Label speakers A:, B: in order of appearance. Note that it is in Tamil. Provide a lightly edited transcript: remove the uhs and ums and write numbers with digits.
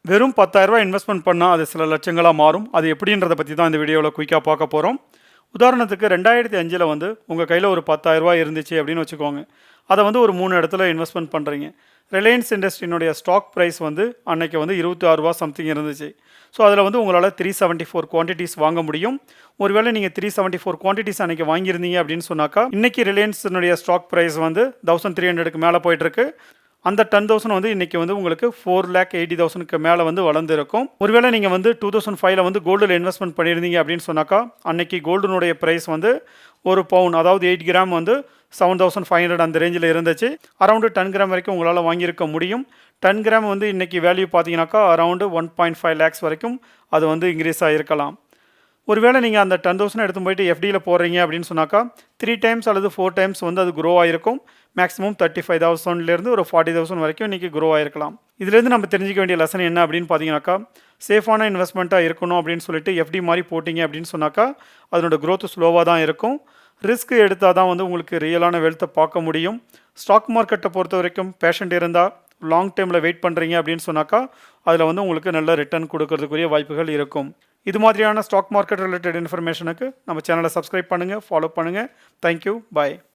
A: வெறும் ரூ. 10,000 இன்வெஸ்ட்மெண்ட் பண்ணால் அது சில லட்சங்களா மாறும். அது எப்படின்றத பற்றி தான் இந்த வீடியோவில் குயிக்காக பார்க்க போகிறோம். உதாரணத்துக்கு 2005 வந்து உங்கள் கையில் ஒரு ரூ. 10,000 இருந்துச்சு அப்படின்னு வச்சுக்கோங்க. அதை வந்து ஒரு 3 இடத்துல இன்வெஸ்ட்மெண்ட் பண்ணுறீங்க. ரிலையன்ஸ் இண்டஸ்ட்ரியினுடைய ஸ்டாக் ப்ரைஸ் வந்து அன்னைக்கு வந்து ரூ. 26 சம்திங் இருந்துச்சு. ஸோ அதில் வந்து உங்களால் 374 குவான்டிட்டிஸ் வாங்க முடியும். ஒருவேளை நீங்கள் 374 குவான்டிட்டிஸ் அன்றைக்கி வாங்கியிருந்தீங்க அப்படின்னு சொன்னாக்கா, இன்றைக்கி ரிலையன்ஸினுடைய ஸ்டாக் ப்ரைஸ் வந்து 1300க்கு மேலே போயிட்டுருக்கு. அந்த 10,000 வந்து இன்றைக்கி வந்து உங்களுக்கு 4,80,000க்கு மேலே வந்து வளர்ந்துருக்கும். ஒருவேளை நீங்கள் வந்து 2005 வந்து கோல்டில் இன்வெஸ்ட்மெண்ட் பண்ணியிருந்தீங்க அப்படின்னு சொன்னாக்கா, அன்னைக்கு கோல்டுனுடைய ப்ரைஸ் வந்து ஒரு பவுன், அதாவது 8 கிராம் வந்து 7,500 அந்த ரேஞ்சில் இருந்துச்சு. அரௌண்டு 10 கிராம் வரைக்கும் உங்களால் வாங்கியிருக்க முடியும். 10 கிராம் வந்து இன்றைக்கி வேல்யூ பார்த்தீங்கன்னாக்கா அரௌண்டு 1.5 லேக்ஸ் வரைக்கும் அது வந்து இன்க்ரீஸ் ஆகிருக்கலாம். ஒருவேளை நீங்கள் அந்த 10,000 எடுத்து போயிட்டு எஃப்டியில் போடுறீங்க அப்படின்னு சொன்னாக்கா 3 டைம்ஸ் அல்லது 4 டைம்ஸ் வந்து அது க்ரோ ஆகிருக்கும். மேக்ஸிமம் 35,000லேருந்து ஒரு 40,000 வரைக்கும் இன்றைக்கி க்ரோ ஆகிருக்கலாம். இதுலேருந்து நம்ம தெரிஞ்சிக்க வேண்டிய லெசன் என்ன அப்படின்னு பார்த்தீங்கன்னாக்கா, சேஃபான இன்வெஸ்ட்மெண்ட்டாக இருக்கணும் அப்படின்னு சொல்லிட்டு எஃப்டி மாதிரி போட்டிங்க அப்படின்னு சொன்னாக்கா அதனோட க்ரோத்து ஸ்லோவாக தான் இருக்கும். ரிஸ்க் எடுத்தால் தான் வந்து உங்களுக்கு ரியலான வெல்த்தை பார்க்க முடியும். ஸ்டாக் மார்க்கெட்டை பொறுத்த வரைக்கும் பேஷண்ட் இருந்தால் லாங் டைமில் வெயிட் பண்ணுறீங்க அப்படின்னு சொன்னாக்கா அதில் வந்து உங்களுக்கு நல்ல ரிட்டர்ன் கொடுக்கறதுக்குரிய வாய்ப்புகள் இருக்கும். இது மாதிரியான ஸ்டாக் மார்க்கெட் ரிலேட்டட் இன்ஃபர்மேஷனுக்கு நம்ம சேனலை சப்ஸ்கிரைப் பண்ணுங்கள், ஃபாலோ பண்ணுங்கள். தேங்க்யூ, பாய்.